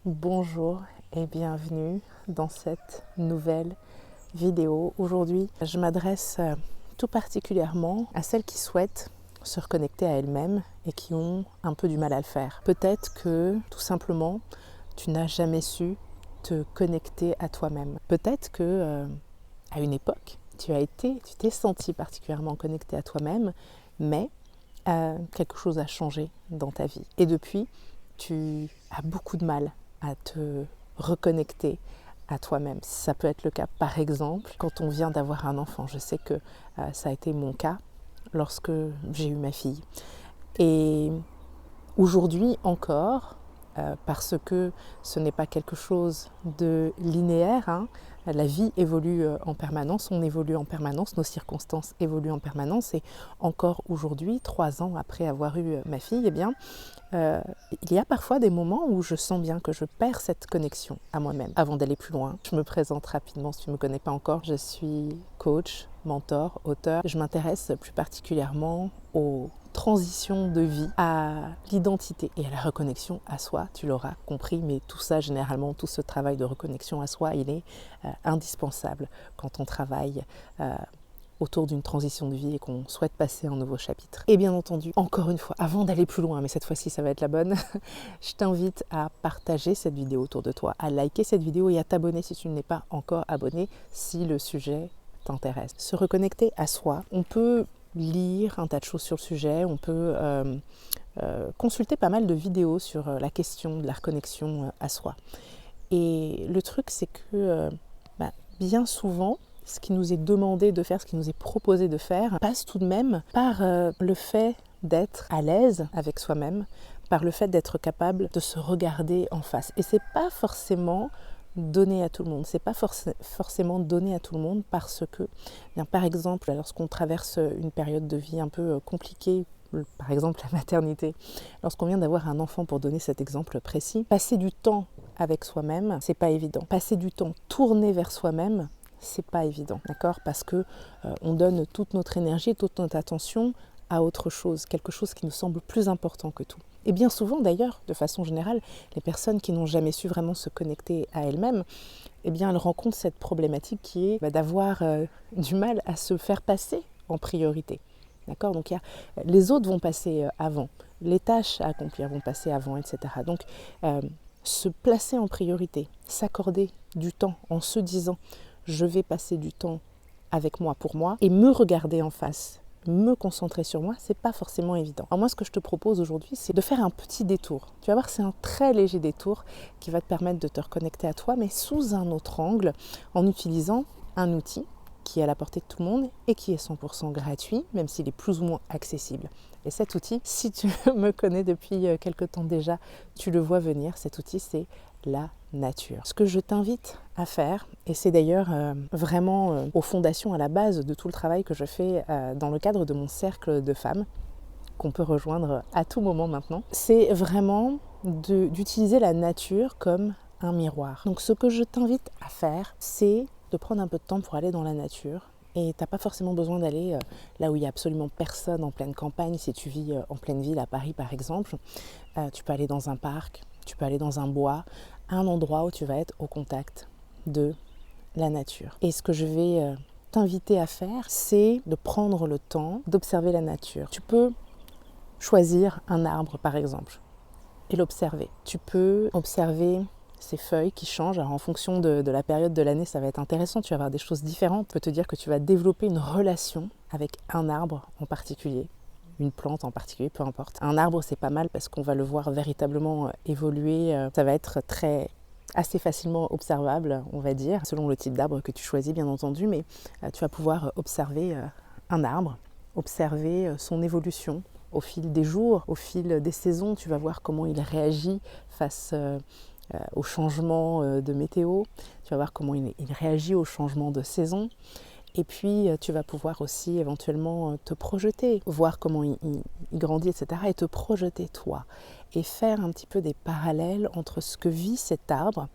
Bonjour et bienvenue dans cette nouvelle vidéo. Aujourd'hui, je m'adresse tout particulièrement à celles qui souhaitent se reconnecter à elles-mêmes et qui ont un peu du mal à le faire. Peut-être que tout simplement, tu n'as jamais su te connecter à toi-même. Peut-être que à une époque, tu t'es senti particulièrement connecté à toi-même, mais quelque chose a changé dans ta vie. Et depuis, tu as beaucoup de mal à te reconnecter à toi-même. Ça peut être le cas, par exemple, quand on vient d'avoir un enfant. Je sais que ça a été mon cas lorsque j'ai eu ma fille. Et aujourd'hui encore, parce que ce n'est pas quelque chose de linéaire, la vie évolue en permanence, on évolue en permanence, nos circonstances évoluent en permanence et encore aujourd'hui, 3 ans après avoir eu ma fille, eh bien, il y a parfois des moments où je sens bien que je perds cette connexion à moi-même. Avant d'aller plus loin, je me présente rapidement si tu ne me connais pas encore. Je suis coach, mentor, auteur. Je m'intéresse plus particulièrement aux transitions de vie, à l'identité et à la reconnexion à soi. Tu l'auras compris, mais tout ça, généralement, tout ce travail de reconnexion à soi, il est indispensable quand on travaille autour d'une transition de vie et qu'on souhaite passer un nouveau chapitre. Et bien entendu, encore une fois, avant d'aller plus loin, mais cette fois-ci ça va être la bonne, je t'invite à partager cette vidéo autour de toi, à liker cette vidéo et à t'abonner si tu n'es pas encore abonné, si le sujet t'intéresse. Se reconnecter à soi, on peut lire un tas de choses sur le sujet, on peut consulter pas mal de vidéos sur la question de la reconnexion à soi. Et le truc, c'est que bien souvent, ce qui nous est demandé de faire, ce qui nous est proposé de faire, passe tout de même par le fait d'être à l'aise avec soi-même, par le fait d'être capable de se regarder en face. Et c'est pas forcément donné à tout le monde. C'est pas forcément donné à tout le monde parce que, bien, par exemple, lorsqu'on traverse une période de vie un peu compliquée, par exemple la maternité, lorsqu'on vient d'avoir un enfant, pour donner cet exemple précis, passer du temps avec soi-même, c'est pas évident. Passer du temps tourné vers soi-même, c'est pas évident, d'accord ? Parce que on donne toute notre énergie, toute notre attention à autre chose, quelque chose qui nous semble plus important que tout. Et bien souvent d'ailleurs, de façon générale, les personnes qui n'ont jamais su vraiment se connecter à elles-mêmes, eh bien elles rencontrent cette problématique qui est d'avoir du mal à se faire passer en priorité. D'accord ? Donc les autres vont passer avant, les tâches à accomplir vont passer avant, etc. Donc se placer en priorité, s'accorder du temps en se disant je vais passer du temps avec moi pour moi et me regarder en face, me concentrer sur moi, c'est pas forcément évident. Alors moi, ce que je te propose aujourd'hui, c'est de faire un petit détour. Tu vas voir, c'est un très léger détour qui va te permettre de te reconnecter à toi, mais sous un autre angle, en utilisant un outil qui est à la portée de tout le monde et qui est 100% gratuit, même s'il est plus ou moins accessible. Et cet outil, si tu me connais depuis quelque temps déjà, tu le vois venir, cet outil, c'est la nature. Ce que je t'invite à faire, et c'est d'ailleurs vraiment aux fondations, à la base de tout le travail que je fais dans le cadre de mon cercle de femmes, qu'on peut rejoindre à tout moment maintenant, c'est vraiment d'utiliser la nature comme un miroir. Donc ce que je t'invite à faire, c'est de prendre un peu de temps pour aller dans la nature. Et tu n'as pas forcément besoin d'aller là où il n'y a absolument personne en pleine campagne. Si tu vis en pleine ville, à Paris par exemple, tu peux aller dans un parc, tu peux aller dans un bois, un endroit où tu vas être au contact de la nature. Et ce que je vais t'inviter à faire, c'est de prendre le temps d'observer la nature. Tu peux choisir un arbre par exemple et l'observer. Tu peux observer ces feuilles qui changent. Alors en fonction de la période de l'année, ça va être intéressant, tu vas avoir des choses différentes. Je peux te dire que tu vas développer une relation avec un arbre en particulier, une plante en particulier, peu importe. Un arbre, c'est pas mal parce qu'on va le voir véritablement évoluer. Ça va être assez facilement observable, on va dire, selon le type d'arbre que tu choisis, bien entendu, mais tu vas pouvoir observer un arbre, observer son évolution au fil des jours, au fil des saisons. Tu vas voir comment il réagit face au changement de météo, tu vas voir comment il réagit au changement de saison. Et puis, tu vas pouvoir aussi éventuellement te projeter, voir comment il grandit, etc. Et te projeter toi. Et faire un petit peu des parallèles entre ce que vit cet arbre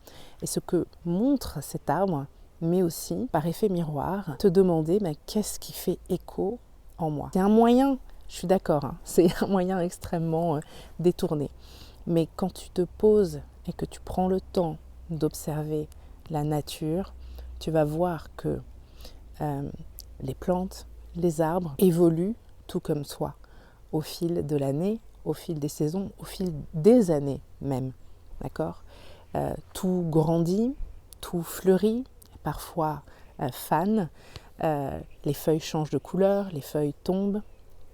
et ce que montre cet arbre, mais aussi, par effet miroir, te demander qu'est-ce qui fait écho en moi. C'est un moyen, je suis d'accord, c'est un moyen extrêmement détourné. Mais quand tu te poses et que tu prends le temps d'observer la nature, tu vas voir que les plantes, les arbres évoluent tout comme toi au fil de l'année, au fil des saisons, au fil des années même. D'accord ? Tout grandit, tout fleurit, parfois fane, les feuilles changent de couleur, les feuilles tombent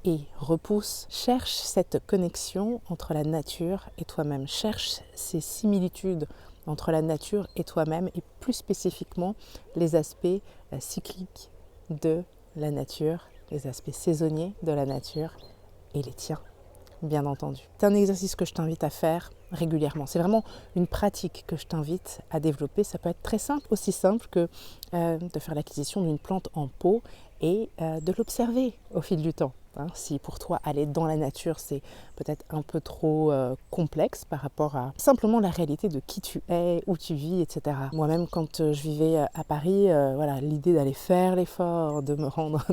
et repoussent. Cherche cette connexion entre la nature et toi-même. Cherche ces similitudes entre la nature et toi-même et plus spécifiquement les aspects cycliques de la nature, les aspects saisonniers de la nature et les tiens, bien entendu. C'est un exercice que je t'invite à faire régulièrement. C'est vraiment une pratique que je t'invite à développer. Ça peut être très simple, aussi simple que de faire l'acquisition d'une plante en pot et de l'observer au fil du temps. Si pour toi aller dans la nature c'est peut-être un peu trop complexe par rapport à simplement la réalité de qui tu es, où tu vis, etc. Moi-même quand je vivais à Paris, l'idée d'aller faire l'effort, de me rendre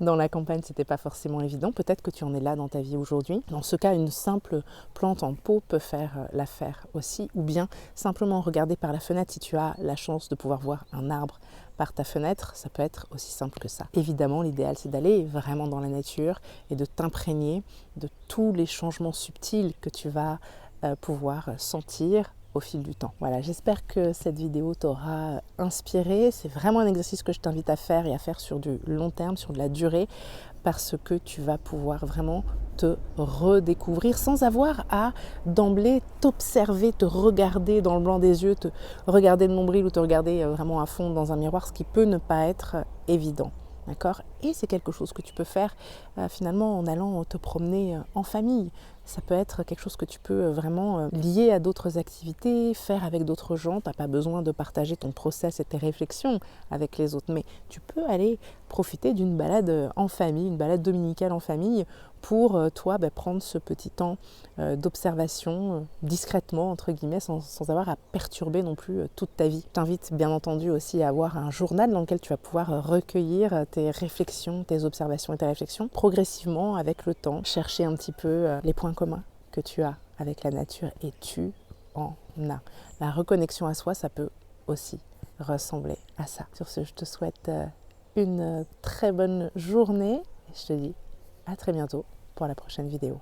dans la campagne, c'était pas forcément évident. Peut-être que tu en es là dans ta vie aujourd'hui. Dans ce cas, une simple plante en pot peut faire l'affaire aussi, ou bien simplement regarder par la fenêtre si tu as la chance de pouvoir voir un arbre par ta fenêtre, ça peut être aussi simple que ça. Évidemment, l'idéal, c'est d'aller vraiment dans la nature et de t'imprégner de tous les changements subtils que tu vas pouvoir sentir au fil du temps. Voilà, j'espère que cette vidéo t'aura inspiré. C'est vraiment un exercice que je t'invite à faire et à faire sur du long terme, sur de la durée, parce que tu vas pouvoir vraiment te redécouvrir sans avoir à d'emblée t'observer, te regarder dans le blanc des yeux, te regarder le nombril ou te regarder vraiment à fond dans un miroir, ce qui peut ne pas être évident. D'accord ? Et c'est quelque chose que tu peux faire finalement en allant te promener en famille. Ça peut être quelque chose que tu peux vraiment lier à d'autres activités, faire avec d'autres gens. Tu n'as pas besoin de partager ton process et tes réflexions avec les autres, mais tu peux aller profiter d'une balade en famille, une balade dominicale en famille pour toi prendre ce petit temps d'observation discrètement, entre guillemets, sans avoir à perturber non plus toute ta vie. Je t'invite bien entendu aussi à avoir un journal dans lequel tu vas pouvoir recueillir tes réflexions, tes observations et tes réflexions progressivement avec le temps, chercher un petit peu les points communs que tu as avec la nature et tu en as. La reconnexion à soi, ça peut aussi ressembler à ça. Sur ce, je te souhaite une très bonne journée et je te dis à très bientôt pour la prochaine vidéo.